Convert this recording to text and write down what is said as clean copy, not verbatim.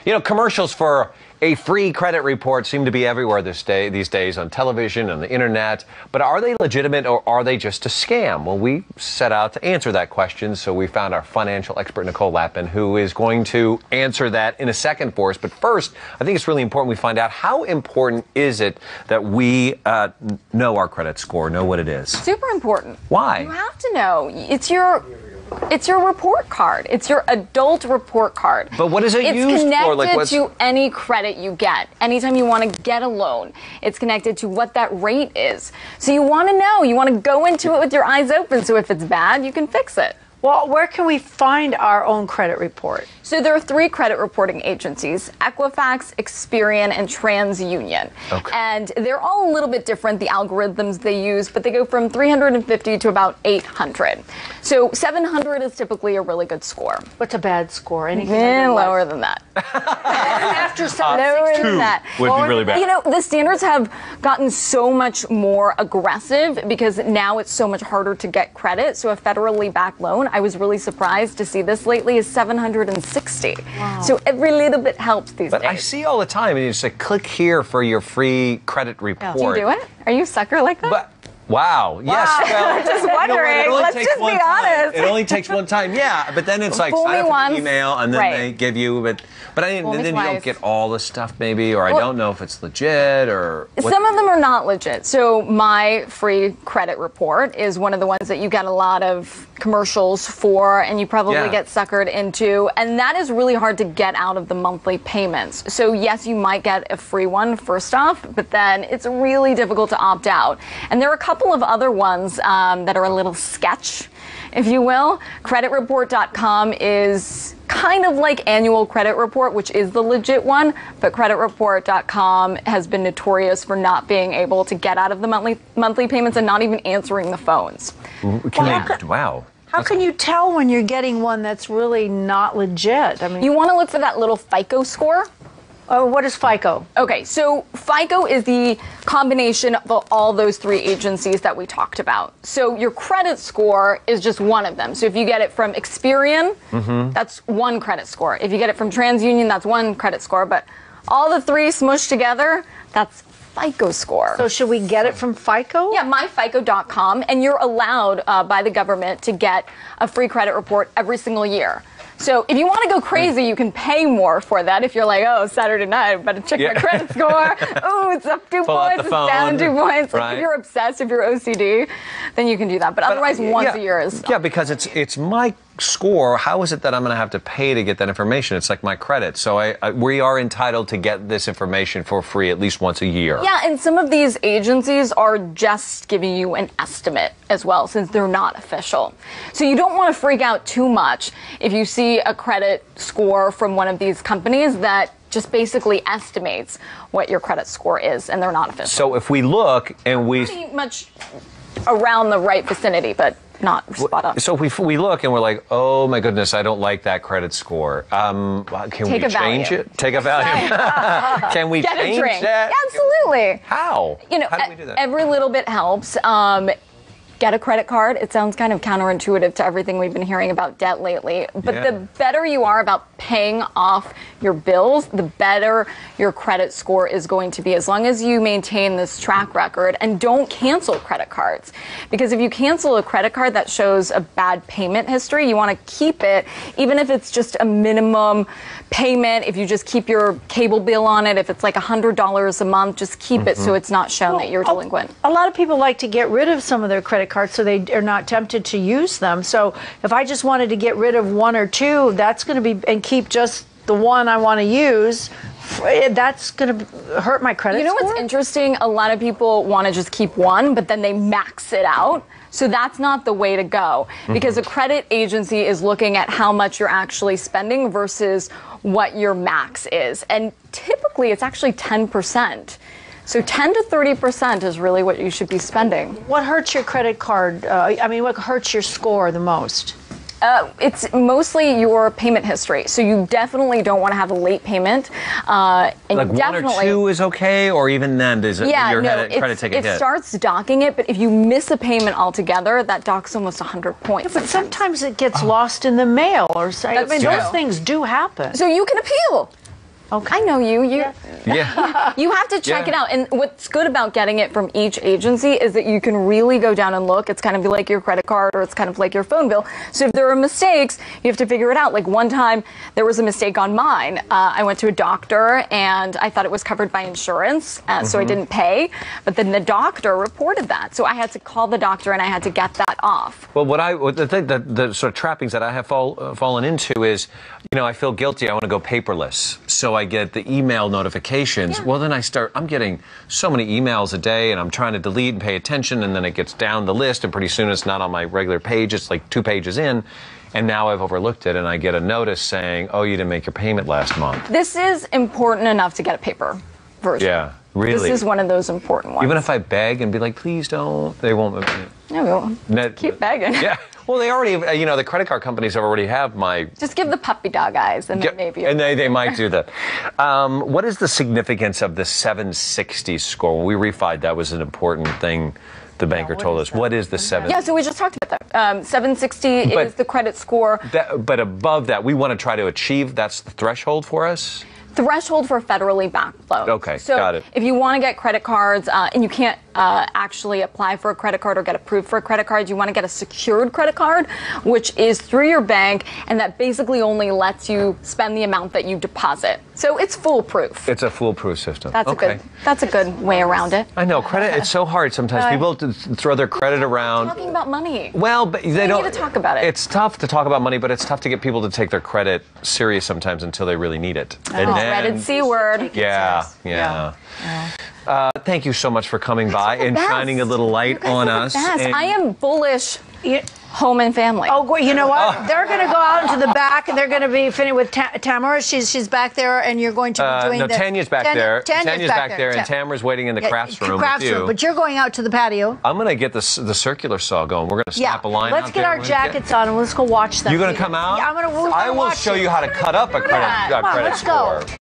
You know, commercials for a free credit report seem to be everywhere these days on television and the internet. But are they legitimate or are they just a scam? Well, we set out to answer that question, so we found our financial expert, Nicole Lapin, who is going to answer that in a second for us. But first, I think it's really important we find out how important is it that we know our credit score, know what it is. Super important. Why? You have to know. It's your report card. It's your adult report card. But what is it used for? It's connected to any credit you get. Anytime you want to get a loan, it's connected to what that rate is. So you want to know. You want to go into it with your eyes open. So if it's bad, you can fix it. Well, where can we find our own credit report? So there are 3 credit reporting agencies: Equifax, Experian, and TransUnion. Okay. And they're all a little bit different, the algorithms they use, but they go from 350 to about 800. So 700 is typically a really good score. What's a bad score? Anything lower than that. After Lower than that. Would be really bad. You know, the standards have gotten so much more aggressive because now it's so much harder to get credit. So a federally backed loan, I was really surprised to see this lately, is 760. Wow. So every little bit helps these days. But I see all the time, and you say, click here for your free credit report. Do you do it? Are you a sucker like that? But wow, yes. Well, just wondering. Let's just be honest. It only takes one time. Yeah, but then it's like Fool sign me up for once. the email, and then Right. they give you. But then you twice. don't get all the stuff, maybe, or I don't know if it's legit or. Some of them are not legit. So my free credit report is one of the ones that you get a lot of commercials for, and you probably get suckered into. And that is really hard to get out of the monthly payments. So yes, you might get a free one first off, but then it's really difficult to opt out. And there are a couple of other ones that are a little sketch, if you will. Creditreport.com is kind of like Annual Credit Report, which is the legit one, but creditreport.com has been notorious for not being able to get out of the monthly payments and not even answering the phones. Wow. How can you tell when you're getting one that's really not legit? I mean, You want to look for that little FICO score. oh, what is FICO? Okay, so FICO is the combination of all those 3 agencies that we talked about. So your credit score is just one of them. So if you get it from Experian, that's one credit score. If you get it from TransUnion, that's one credit score. But all the 3 smushed together, that's FICO score. So should we get it from FICO? Yeah, myfico.com, and you're allowed by the government to get a free credit report every single year. So if you want to go crazy, you can pay more for that. If you're like, oh, Saturday night, better check my credit score. Oh, it's up 2 points, it's down 2 points. Like if you're obsessed, if you're OCD, then you can do that. But otherwise, once a year is. Yeah, because it's my score. How is it that I'm going to have to pay to get that information? It's like my credit. So we are entitled to get this information for free at least once a year. Yeah, and some of these agencies are just giving you an estimate as well, since they're not official. So you don't want to freak out too much if you see a credit score from one of these companies that just basically estimates what your credit score is, and they're not official. So if we look and we pretty much around the right vicinity, but not spot on. So if we look and we're like, oh my goodness, I don't like that credit score. Can we change it? Take a value. Can we change that? Absolutely. How? You know, how do we do that? Every little bit helps. Get a credit card. It sounds kind of counterintuitive to everything we've been hearing about debt lately. But the better you are about paying off your bills, the better your credit score is going to be, as long as you maintain this track record and don't cancel credit cards. Because if you cancel a credit card that shows a bad payment history, you want to keep it, even if it's just a minimum payment. If you just keep your cable bill on it, if it's like $100 a month, just keep it so it's not shown that you're delinquent. A lot of people like to get rid of some of their credit cards so they are not tempted to use them. So if I just wanted to get rid of 1 or 2, that's going to be, and keep just the one I want to use, that's going to hurt my credit score. What's interesting? A lot of people want to just keep one, but then they max it out. So that's not the way to go, because a credit agency is looking at how much you're actually spending versus what your max is. And typically it's actually 10%. So 10 to 30% is really what you should be spending. What hurts your credit card? What hurts your score the most? It's mostly your payment history. So you definitely don't want to have a late payment. And like 1 or 2 is okay, or even then does your credit take a hit? It starts docking it, but if you miss a payment altogether, that docks almost 100 points. Yeah, but sometimes it gets lost in the mail, or those things do happen. So you can appeal. Okay. I know you. Yeah. You have to check Yeah. it out. And what's good about getting it from each agency is that you can really go down and look. It's kind of like your credit card, or it's kind of like your phone bill. So if there are mistakes, you have to figure it out. Like one time there was a mistake on mine. I went to a doctor and I thought it was covered by insurance, so I didn't pay. But then the doctor reported that. So I had to call the doctor and I had to get that off. Well, the sort of trappings that I have fallen into is, I feel guilty. I want to go paperless. So I get the email notifications. Yeah. Well, then I'm getting so many emails a day, and I'm trying to delete and pay attention, and then it gets down the list, and pretty soon it's not on my regular page. It's like 2 pages in, and now I've overlooked it, and I get a notice saying, oh, you didn't make your payment last month. This is important enough to get a paper version. Yeah, really. This is one of those important ones. Even if I beg and be like, please don't, they won't. No, we won't. Keep begging. Yeah. Well, they already, the credit card companies already have my... Just give the puppy dog eyes, and then maybe... And they might do that. What is the significance of the 760 score? When we refied, that was an important thing the banker told us. What is the 760? Yeah, so we just talked about that. 760 is the credit score. But above that, we want to try to achieve, that's the threshold for us? Threshold for federally backed loans. Okay, so got it. If you want to get credit cards and you can't actually apply for a credit card or get approved for a credit card, you want to get a secured credit card, which is through your bank, and that basically only lets you spend the amount that you deposit. So it's foolproof. It's a foolproof system. That's a good way around it. I know credit. It's so hard sometimes. People throw their credit around. Talking about money. Well, but they don't. We need to talk about it. It's tough to talk about money, but it's tough to get people to take their credit serious sometimes until they really need it. And then, Dreaded C word. Yeah. Thank you so much for coming by and shining a little light on us. I am bullish. Home and family. Oh, great. You know what? They're going to go out into the back, and they're going to be finished with Tamara. She's back there, and you're going to be doing Tanya's back there. Tanya's back there, and Tamara's waiting in the crafts room with you. But you're going out to the patio. I'm going to get the circular saw going. We're going to snap a line Let's out get there. our jackets on, and let's go watch them. You're going to come out? Yeah, I will show you how to cut up a credit Come on, let's score. go.